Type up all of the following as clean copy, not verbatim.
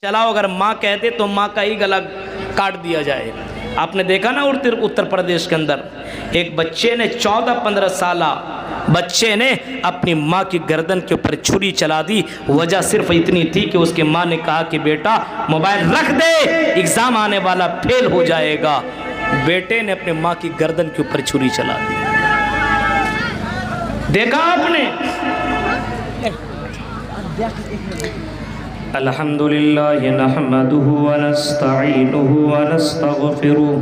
चलाओ, अगर माँ कहते तो माँ का ही गला काट दिया जाए। आपने देखा ना उत्तर प्रदेश के अंदर एक बच्चे ने 14-15 साल बच्चे ने अपनी माँ की गर्दन के ऊपर छुरी चला दी। वजह सिर्फ इतनी थी कि उसकी माँ ने कहा कि बेटा मोबाइल रख दे, एग्जाम आने वाला, फेल हो जाएगा। बेटे ने अपनी माँ की गर्दन के ऊपर छुरी चला दी। देखा आपने? अल्हम्दुलिल्लाह नहमदुहु व नस्तईनुहु व नस्तगफिरुह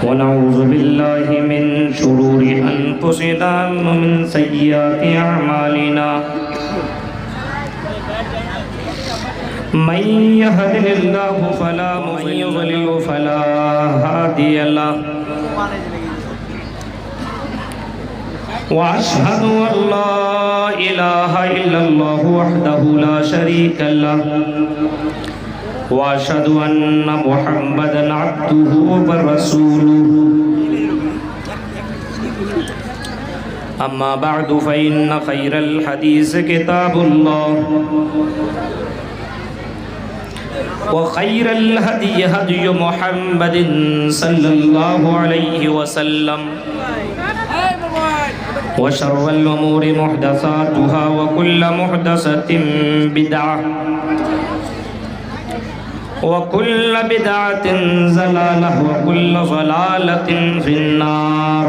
व नऊज़ु बिल्लाहि मिन शुरूरि अनफुसिना व मिन सय्यिआति अअमालिना। मन यहदिहिल्लाहु फला मुज़िल्ल लहु फला हादिय लहु वअशहदु अल्ला इलाहा इल्लल्लाहु वहदहु ला शरीका लहु वअशहदु अन्ना मुहम्मदन अब्दुहु व रसूलुहु। अम्मा बअदु फइन्न खैरल हदीस किताबुल्लाह व खैरल हदी हदी मुहम्मदिन सल्लल्लाहु अलैहि वसल्लम व शर्रल उमूरि मुहदसातुहा व कुल्लु मुहदसतिन बिदअह व कुल्लु बिदअतिन ज़लालह व कुल्लु ज़लालतिन फिन्नार।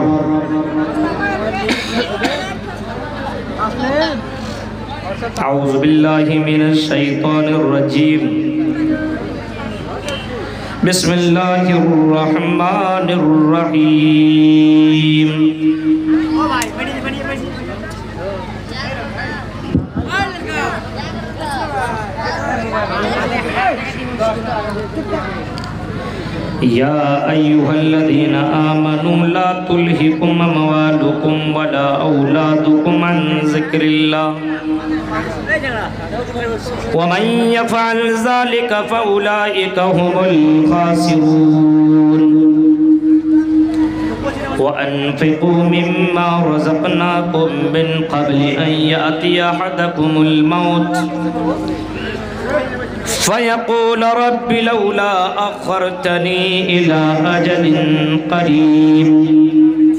अऊज़ु बिल्लाहि मिनश शैतानिर रजीम। बिस्मिल्लाहिर रहमानिर रहीम। या अय्युहल्लज़ीना आमनू ला तुल्हिकुम अमवालुकुम वला औलादुकुम अन ज़िक्रिल्लाह वमन यफ़अल ज़ालिका फ़उलाइका हुमुल ख़ासिरून। वअन्फ़िक़ू मिम्मा रज़क़नाकुम मिन क़ब्लि अन यातिया अहदकुमुल मौत फ़यक़ूल रब्बि लौला अख़्ख़रतनी इला अजलिन क़रीब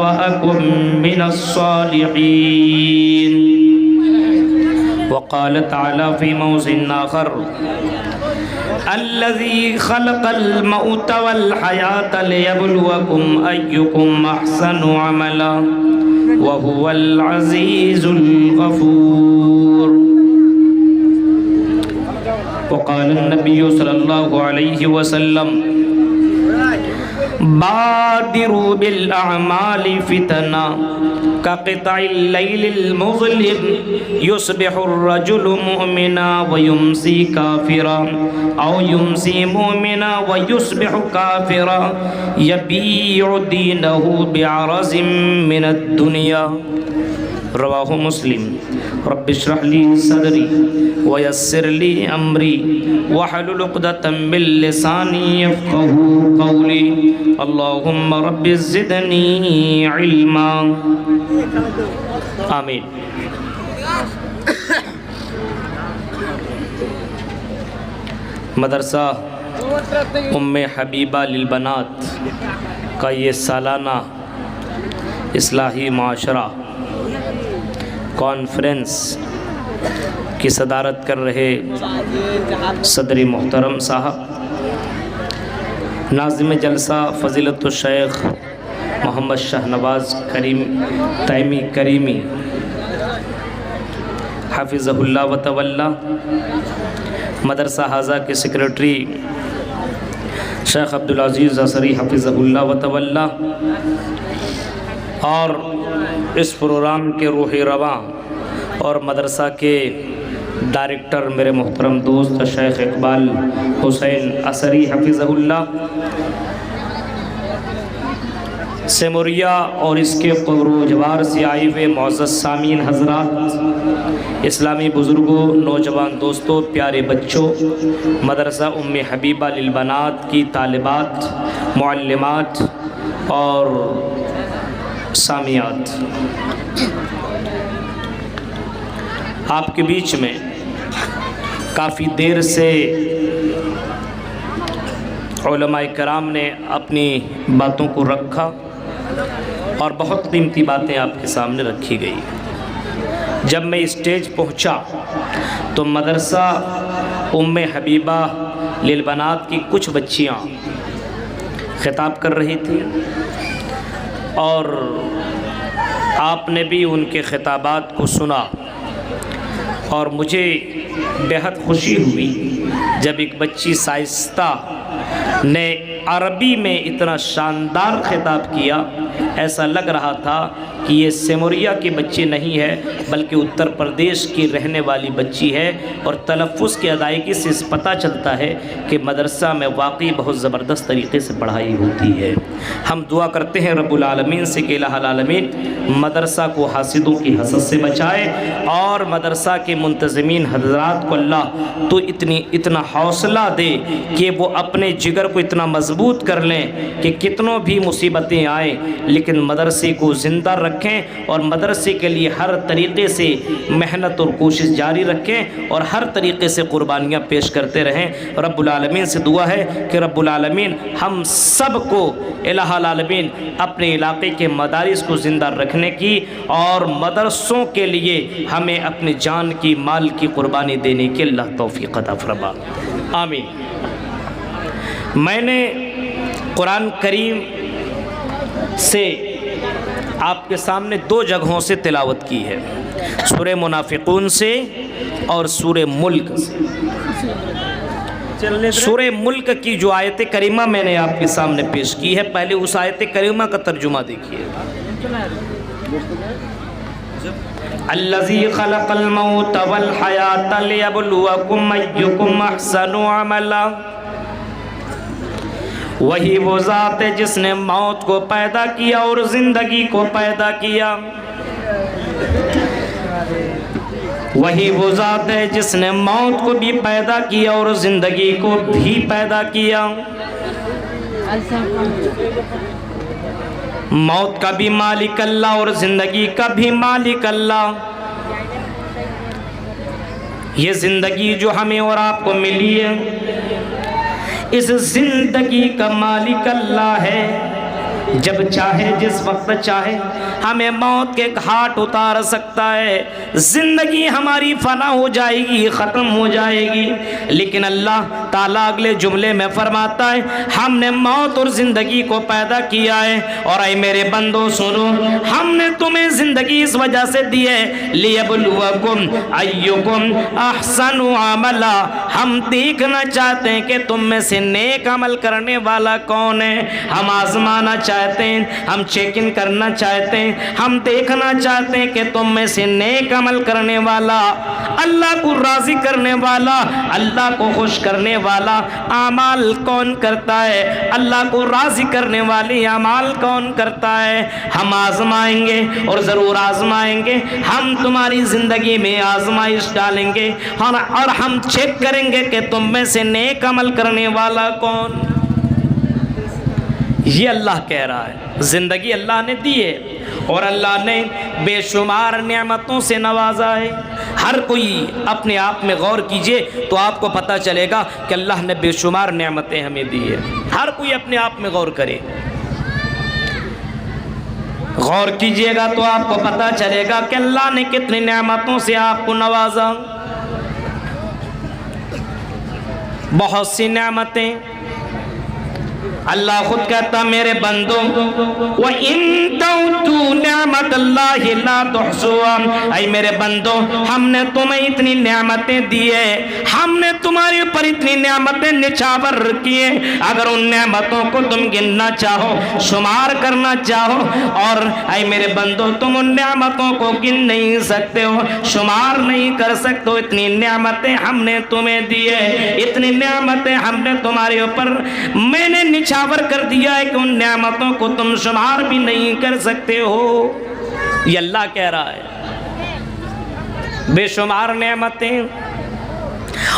वअकुन मिनस्सालिहीन। वक़ाल तआला फ़ी मौज़िन आख़र अल्लज़ी ख़लक़ल मौत वल हयात लियब्लुवकुम अय्युकुम अहसनु अमला व हुवल अज़ीज़ुल गफ़ूर। वक़ाल नबी सल्लल्लाहु अलैहि वसल्लम बादिरू बिल अअमालि फितना कक़िताइल लैलिल मुज़लिम युस्बिहुर रजुलु मुअमिना व युम्सी काफ़िरा औ युम्सी मुअमिना व युस्बिहु काफ़िरा यबीउ दीनहु बिअरज़िम मिनद दुनिया। रवाहु मुस्लिम। रब्बि इश्रह ली सदरी व यस्सिर ली अमरी वहलुल उक़दतम मिन लिसानी यफ़क़हू क़ौली। अल्लाहुम्मा रब्बि ज़िदनी इल्मा। आमीन। मदरसा उम्मे हबीबा लिलबनात का ये सालाना इस्लाही माशरा कॉन्फ्रेंस की सदारत कर रहे सदरी मोहतरम साहब, नाज़िम जलसा फ़ज़ीलतुश शेख मोहम्मद शाहनवाज़ करीम तैमी करीमी हाफ़िज़हुल्लाह व तवल्ला, मदरसा हाज़ा के सेक्रेटरी शेख अब्दुल अज़ीज़ असरी हाफ़िज़हुल्लाह व तवल्ला और इस प्रोग्राम के रूही रवां और मदरसा के डायरेक्टर मेरे मोहतरम दोस्त शेख इकबाल हुसैन असरी हफ़िज़हुल्लाह, सेमोरिया और इसके क़ुरूजवार से आए हुए मुअज़्ज़ज़ सामीन हज़रात, इस्लामी बुज़ुर्गों, नौजवान दोस्तों, प्यारे बच्चों, मदरसा उम्मे हबीबा लिलबनात की तालिबात, मुअल्लिमात और सामियात, आपके बीच में काफ़ी देर से उलमाए कराम ने अपनी बातों को रखा और बहुत कीमती बातें आपके सामने रखी गई। जब मैं स्टेज पहुंचा तो मदरसा उम्मे हबीबा लिलबनात की कुछ बच्चियां खिताब कर रही थी और आपने भी उनके खिताबात को सुना और मुझे बेहद खुशी हुई जब एक बच्ची साइस्ता ने अरबी में इतना शानदार खिताब किया। ऐसा लग रहा था कि ये सिमरिया की बच्ची नहीं है बल्कि उत्तर प्रदेश की रहने वाली बच्ची है और तलफ़्फ़ुज़ की अदायगी से पता चलता है कि मदरसा में वाकई बहुत ज़बरदस्त तरीक़े से पढ़ाई होती है। हम दुआ करते हैं रब्बुल आलमीन से कि इलाहुल आलमीन मदरसा को हासिदों की हसद से बचाए और मदरसा के मुंतज़मीन हज़रात को अल्लाह तो इतना हौसला दे कि वो अपने जिगर को इतना मजबूत कर लें कि कितनों भी मुसीबतें आए लेकिन मदरसे को ज़िंदा रखें और मदरसे के लिए हर तरीक़े से मेहनत और कोशिश जारी रखें और हर तरीक़े से क़ुरबानियाँ पेश करते रहें। रब्बुल आलमीन से दुआ है कि रब्बुल आलमीन हम सब को इलाहुल आलमीन अपने इलाक़े के मदारिस को ज़िंदा रखने की और मदरसों के लिए हमें अपनी जान की माल की क़ुरबानी देने की अल्लाह तौफ़ीक़ अता फ़रमा। आमीन। मैंने कुरान करीम से आपके सामने दो जगहों से तिलावत की है, सूरह मुनाफिकून से और सूरह मुल्क से। सूरह मुल्क की जो आयत करीमा मैंने आपके सामने पेश की है, पहले उस आयत करीमा का तर्जुमा देखिए। अल्लज़ी खलक़ल मौत वल हयात लियब्लुवकुम अय्युकुम अहसनु अमला। वही वो ज़ात है जिसने मौत को पैदा किया और ज़िंदगी को पैदा किया। वही वो ज़ात है जिसने मौत को भी पैदा किया और ज़िंदगी को भी पैदा किया। मौत का भी मालिक अल्लाह और ज़िंदगी का भी मालिक अल्लाह। ये ज़िंदगी जो हमें और आपको मिली है, इस ज़िंदगी का मालिक अल्लाह है। जब चाहे जिस वक्त चाहे हमें मौत के घाट उतार सकता है। ज़िंदगी हमारी फना हो जाएगी, ख़त्म हो जाएगी, लेकिन अल्लाह ताला अगले जुमले में फरमाता है हमने मौत और ज़िंदगी को पैदा किया है। और ऐ मेरे बंदो सुनो, हमने तुम्हें ज़िंदगी इस वजह से दी है लियब्लुवकुम अय्युकुम अहसनु अमला। हम देखना चाहते हैं कि तुम में से नेक अमल करने वाला कौन है। हम आजमाना चाहते हैं, हम चेक इन करना चाहते हैं, हम देखना चाहते हैं कि तुम में से नेक अमल करने वाला, अल्लाह को राज़ी करने वाला, अल्लाह को खुश करने वाला आमाल कौन करता है, अल्लाह को राज़ी करने वाले आमाल कौन करता है। हम आजमाएंगे और ज़रूर आजमाएंगे। हम तुम्हारी ज़िंदगी में आजमाइश डालेंगे और हम चेक करेंगे कि तुम में से नेक अमल करने वाला कौन। ये अल्लाह कह रहा है। ज़िंदगी अल्लाह ने दी है और अल्लाह ने बेशुमार नेमतों से नवाजा है। हर कोई अपने आप में गौर कीजिए तो आपको पता चलेगा कि अल्लाह ने बेशुमार नेमतें हमें दी है। हर कोई अपने आप में गौर करे, गौर कीजिएगा तो आपको पता चलेगा कि अल्लाह ने कितनी नेमतों से आपको नवाजा। बहुत सी नेमतें। अल्लाह खुद कहता मेरे बंदो व इन तउतू निअमतल्लाहि ला तुहसूहा। ऐ मेरे बंदो हमने तुम्हें इतनी नेमतें दी है, हमने तुम्हारे ऊपर इतनी नेमतें निछावर की है। अगर उन नेमतों को तुम गिनना चाहो, शुमार करना चाहो, और ऐ मेरे बंदो तुम उन नेमतों को गिन नहीं सकते हो, शुमार नहीं कर सकते हो। इतनी नेमतें हमने तुम्हें दी है, इतनी नेमतें हमने तुम्हारे ऊपर मैंने निछावर कर दिया है कि उन नेमतों को तुम शुमार भी नहीं कर सकते हो। ये अल्लाह कह रहा है। बेशुमार नेमतें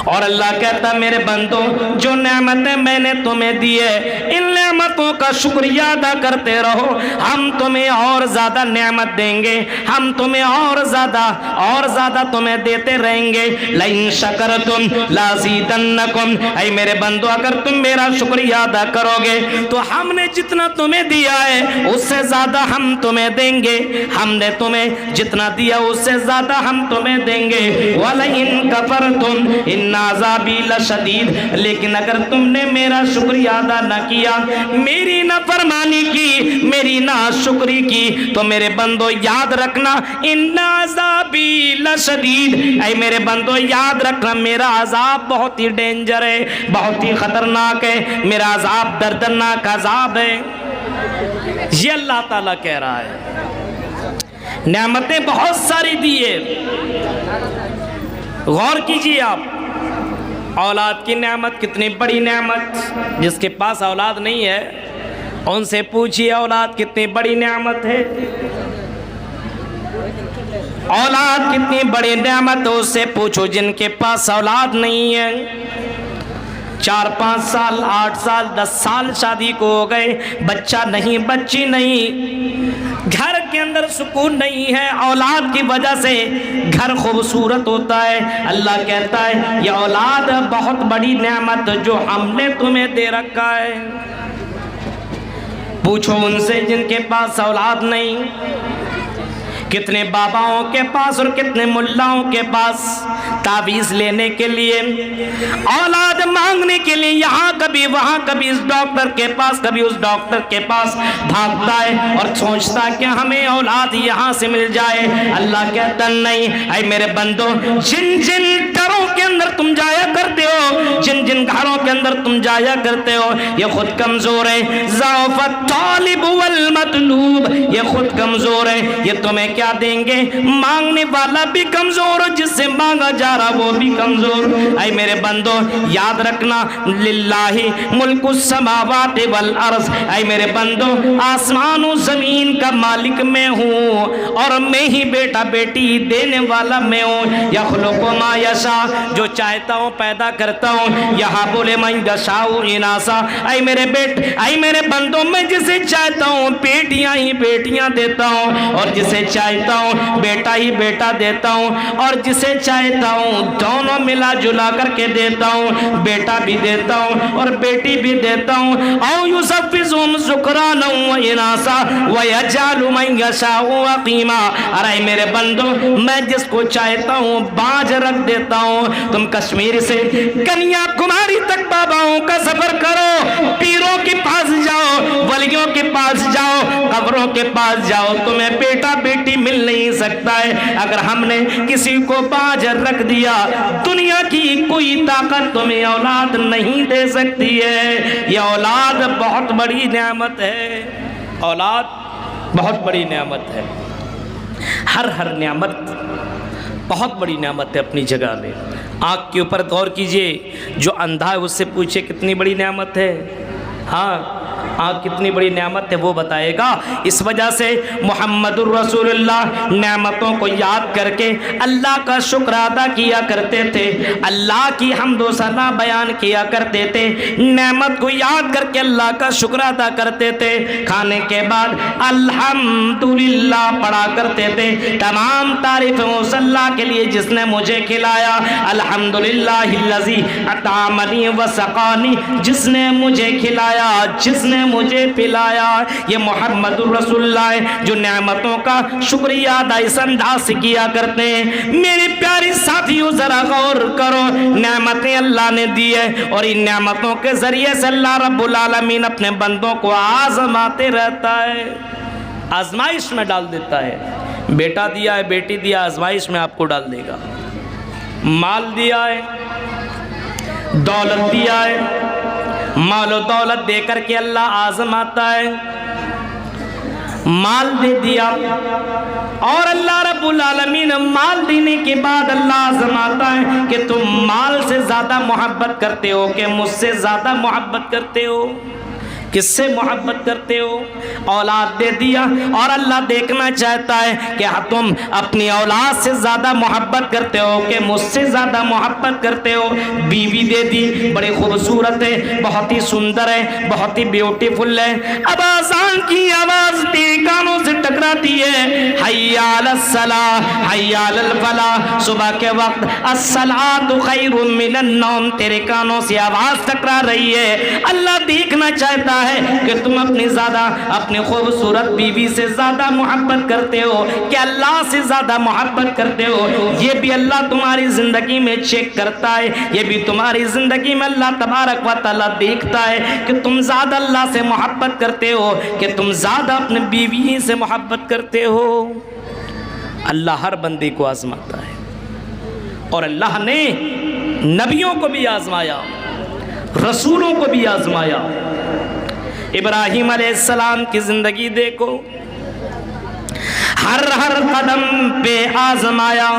और अल्लाह कहता मेरे बंदो जो नेमतें मैंने तुम्हें दी है इन नेमतों का शुक्रिया अदा करते रहो, हम तुम्हें और ज्यादा नेमत देंगे, हम तुम्हें और ज्यादा तुम्हें देते रहेंगे। लइन शकरतुम लाज़ीदन्नकुम, ऐ मेरे बंदो अगर तुम मेरा शुक्रिया अदा करोगे तो हमने जितना तुम्हें दिया है उससे ज्यादा हम तुम्हें देंगे, हमने तुम्हें जितना दिया उससे ज्यादा हम तुम्हें देंगे। वलइन कफरतुम इन्ना अज़ाबी लशदीद, लेकिन अगर तुमने मेरा शुक्रिया अदा न किया, मेरी नाफरमानी की, मेरी नाशुक्री की, तो मेरे बंदो याद रखना इन्ना अज़ाबी लशदीद, ऐ मेरे बंदो याद रखना मेरा अजाब बहुत ही डेंजर है, बहुत ही खतरनाक है, मेरा अजाब दर्दनाक अजाब है। ये अल्लाह ताला कह रहा है। नेमतें बहुत सारी दी है, गौर कीजिए आप। औलाद की नेमत कितनी बड़ी नेमत, जिसके पास औलाद नहीं है उनसे पूछिए औलाद कितनी बड़ी नेमत है। औलाद कितनी बड़ी नेमत है उससे पूछो जिनके पास औलाद नहीं है। 4-5 साल 8 साल 10 साल शादी को हो गए, बच्चा नहीं, बच्ची नहीं, घर के अंदर सुकून नहीं है, औलाद की वजह से घर खूबसूरत होता है। अल्लाह कहता है ये औलाद बहुत बड़ी नेमत जो हमने तुम्हें दे रखा है। पूछो उनसे जिनके पास औलाद नहीं, कितने बाबाओं के पास और कितने मुल्लाओं के पास तावीज़ लेने के लिए, औलाद मांगने के लिए यहाँ कभी वहाँ, कभी इस डॉक्टर के पास कभी उस डॉक्टर के पास भागता है और सोचता है कि हमें औलाद यहाँ से मिल जाए। अल्लाह कहता नहीं, ऐ मेरे बंदो जिन जिन घरों के अंदर तुम जाया करते हो, जिन जिन घरों के अंदर तुम जाया करते हो, ये खुद कमजोर है। ज़अफ़त तालिब वल मतलूब, ये खुद कमजोर है, ये तुम्हें क्या देंगे, मांगने वाला भी कमजोर, जिससे मांगा जा रहा वो भी कमजोर। ऐ मेरे बंदो याद रखना लिल्लाहि मुल्कुस समावाति वल अर्ज़, ऐ मेरे बंदो आसमान और जमीन का मालिक मैं हूँ और मैं ही बेटा बेटी देने वाला मैं हूँ। यख़्लुक़ु मा यशा, जो चाहता हूँ पैदा करता हूँ। यहाँ बोले मैं यशाउ इनासा, ऐ मेरे बंदो मैं जिसे चाहता हूँ बेटियाँ ही बेटियाँ देता हूँ और जिसे चाहता हूँ बेटा ही बेटा देता हूँ और जिसे चाहता हूँ दोनों मिला जुला करके देता हूँ, बेटा भी देता हूँ और बेटी भी देता हूँ। औ युज़व्विजुहुम ज़ुक्राना व इनासा व यजअलु मन यशाउ अक़ीमा, अरे मेरे बंदो मैं जिसको चाहता हूँ बाँझ रख देता हूँ। तुम कश्मीर से कन्याकुमारी तक बाबाओं का सफर करो, पीरों के पास जाओ, वलियों के पास जाओ, कब्रों के पास जाओ, तुम्हें बेटा बेटी मिल नहीं सकता है। अगर हमने किसी को बाँझ रख दिया, दुनिया की कोई ताकत तुम्हें औलाद नहीं दे सकती है। ये औलाद बहुत बड़ी नेमत है, औलाद बहुत बड़ी नेमत है। हर नेमत बहुत बड़ी नेमत है अपनी जगह में। आँख के ऊपर गौर कीजिए, जो अंधा है उससे पूछे कितनी बड़ी नेमत है। हाँ, आँख कितनी बड़ी नेमत है वो बताएगा। इस वजह से मुहम्मदुर रसूलुल्लाह नेमतों को याद करके अल्लाह का शुक्र अदा किया करते थे, अल्लाह की हम्द व सना बयान किया करते थे, नेमत को याद करके अल्लाह का शुक्र अदा करते थे। खाने के बाद अल्हम्दुलिल्लाह पढ़ा करते थे। तमाम तारीफ़ें उस अल्लाह के लिए जिसने मुझे खिलाया, अल्हम्दुलिल्लाहिल्लज़ी अतामनी व सक़ानी, जिसने मुझे खिलाया, जिसने मुझे पिलाया। ये मोहम्मदुर रसूलुल्लाह जो नेमतों का शुक्रिया अदा इस अंदाज से किया करते हैं। मेरे प्यारे साथियों जरा गौर करो, नेमतें अल्लाह ने दी है और इन नेमतों के जरिए से अल्लाह रब्बुल आलमीन अपने बंदों को आजमाते रहता है, आजमाइश में डाल देता है। बेटा दिया है, बेटी दिया, आजमाइश में आपको डाल देगा। माल दिया है, दौलत दिया है, माल और दौलत दे करके अल्लाह आजमाता है। माल दे दिया और अल्लाह रब्बुल आलमीन माल देने के बाद अल्लाह आजमाता है कि तुम माल से ज़्यादा मोहब्बत करते हो कि मुझसे ज़्यादा मोहब्बत करते हो। किससे मोहब्बत करते हो? औलाद दे दिया और अल्लाह देखना चाहता है कि तुम अपनी औलाद से ज़्यादा मोहब्बत करते हो कि मुझसे ज़्यादा मोहब्बत करते हो। बीवी दे दी, बड़ी खूबसूरत है, बहुत ही सुंदर है, बहुत ही ब्यूटीफुल है। अब आज़ान की आवाज़ तेरे कानों से टकराती है, हय्या अलस सलाह हय्या अलल फलाह, सुबह के वक्त अस्सलातु खैरुम मिनन नौम, तेरे कानों से आवाज़ टकरा रही है। अल्लाह देखना चाहता है कि तुम अपनी खूबसूरत बीवी से ज्यादा मोहब्बत करते हो कि अल्लाह से ज्यादा मोहब्बत करते हो। ये भी अल्लाह तुम्हारी जिंदगी में चेक करता है, ये भी तुम्हारी जिंदगी में अल्लाह तबारक व तआला देखता है कि तुम ज्यादा अल्लाह से मोहब्बत करते हो कि तुम ज्यादा अपने बीवी से मोहब्बत करते हो। अल्लाह हर बंदे को आजमाता है और अल्लाह ने नबियों को भी आजमाया, रसूलों को भी आजमाया। इब्राहिम अलैहिस्सलाम की जिंदगी देखो, हर कदम पे आजमाया।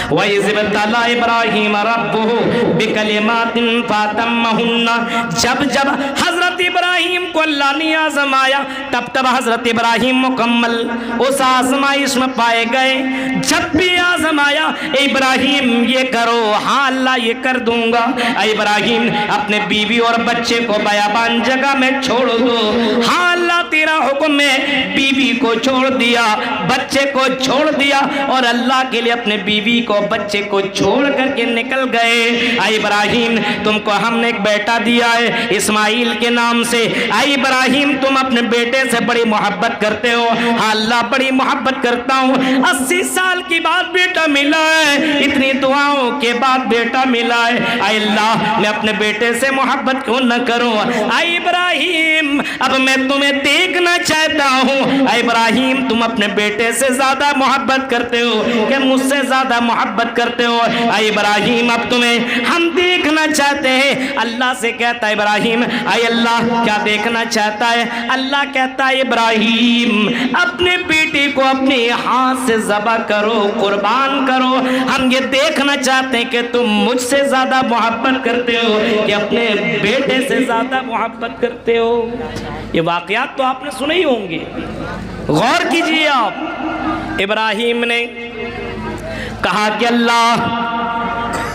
वइज़्बतला इब्राहिम रब्बुहु बिकलिमातिन फतम्महुन्ना, जब जब हजरत इब्राहिम को अल्लाह ने आजमाया तब तब हजरत इब्राहिम मुकम्मल उस आजमाइश में पाए गए। जब भी आजमाया, इब्राहिम ये करो, हाँ अल्लाह ये कर दूंगा। इब्राहिम अपने बीवी और बच्चे को बयाबान जगह में छोड़ दो, हाँ अल्लाह तेरा हुक्म है। बीवी को छोड़ दिया, बच्चे को छोड़ दिया और अल्लाह के लिए अपने बीवी को बच्चे को छोड़ करके निकल गए। इब्राहिम तुमको हमने एक बेटा दिया है इस्माइल के नाम से। इब्राहिम तुम अपने बेटे से बड़ी मोहब्बत करते हो, हाँ अल्लाह बड़ी मोहब्बत करता हूँ। 80 साल के बाद बेटा मिला है, इतनी दुआओं के बाद बेटा मिला है। अल्लाह मैं अपने बेटे से मोहब्बत क्यों न करूँ? इब्राहिम अब मैं तुम्हें देखना चाहता हूँ। इब्राहिम तुम अपने बेटे से ज्यादा मोहब्बत करते हो कि मुझसे ज्यादा मोहब्बत करते हो? इब्राहिम अब तुम्हें हम देखना चाहते हैं। अल्लाह से कहता है इब्राहिम, अल्लाह क्या देखना चाहता है? अल्लाह कहता है इब्राहिम अपने बेटे को अपने हाथ से ज़बह करो, कुर्बान करो। हम ये देखना चाहते हैं कि तुम मुझसे ज़्यादा मोहब्बत करते हो कि अपने बेटे से ज़्यादा मोहब्बत करते हो। ये वाक़यात तो आपने सुने ही होंगे, गौर कीजिए आप। इब्राहिम ने कहा कि अल्लाह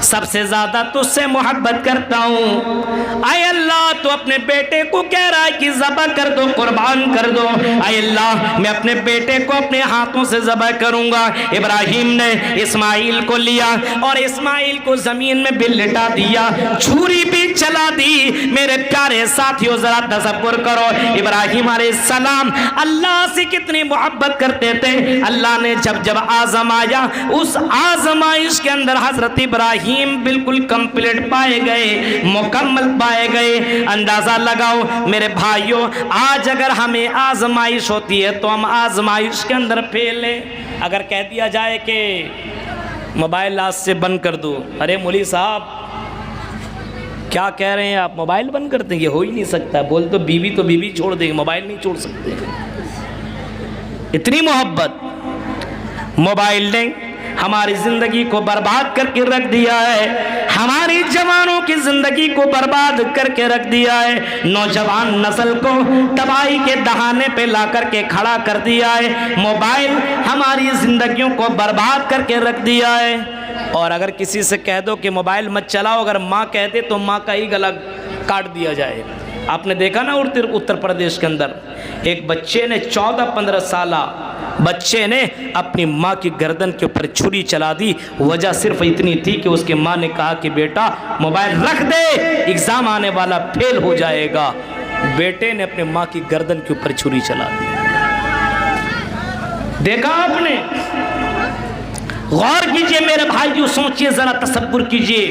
सबसे ज्यादा तुझसे मोहब्बत करता हूँ। आय अल्लाह तो अपने बेटे को कह रहा है कि ज़बह कर दो, कुर्बान कर दो। आय अल्लाह मैं अपने बेटे को अपने हाथों से ज़बह करूँगा। इब्राहिम ने इस्माइल को लिया और इस्माइल को ज़मीन में भी लिटा दिया, छुरी भी चला दी। मेरे प्यारे साथियों जरा तसव्वुर करो इब्राहिम अलैहिस्सलाम अल्लाह से कितनी मोहब्बत करते थे। अल्लाह ने जब जब आजमाया, उस आजमाइश के अंदर हजरत इब्राहिम बिल्कुल कंप्लीट पाए गए, मुकम्मल पाए गए। अंदाजा लगाओ मेरे भाइयों, आज अगर हमें आजमाइश होती है तो हम आजमाइश के अंदर फेल हैं। अगर कह दिया जाए कि मोबाइल आज से बंद कर दो, अरे मौलवी साहब क्या कह रहे हैं आप, मोबाइल बंद कर देंगे? हो ही नहीं सकता। बोल तो बीवी छोड़ देंगे, मोबाइल नहीं छोड़ सकते। इतनी मोहब्बत मोबाइल ने हमारी जिंदगी को बर्बाद करके रख दिया है, हमारी जवानों की जिंदगी को बर्बाद करके रख दिया है, नौजवान नस्ल को तबाही के दहाने पे ला करके खड़ा कर दिया है। मोबाइल हमारी जिंदगियों को बर्बाद करके रख दिया है। और अगर किसी से कह दो कि मोबाइल मत चलाओ, अगर माँ कह दे तो माँ का ही गला काट दिया जाए। आपने देखा ना उत्तर प्रदेश के अंदर एक बच्चे ने 14-15 साल बच्चे ने अपनी माँ की गर्दन के ऊपर छुरी चला दी। वजह सिर्फ इतनी थी कि उसकी माँ ने कहा कि बेटा मोबाइल रख दे, एग्जाम आने वाला, फेल हो जाएगा। बेटे ने अपने माँ की गर्दन के ऊपर छुरी चला दी। देखा आपने? गौर कीजिए मेरे भाइयों, सोचिए जरा, तसव्वुर कीजिए।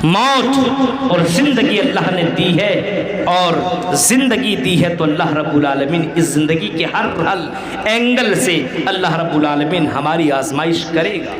मौत और जिंदगी अल्लाह ने दी है, और जिंदगी दी है तो अल्लाह रब्बुल आलमीन इस जिंदगी के हर एंगल से अल्लाह रब्बुल आलमीन हमारी आजमाइश करेगा।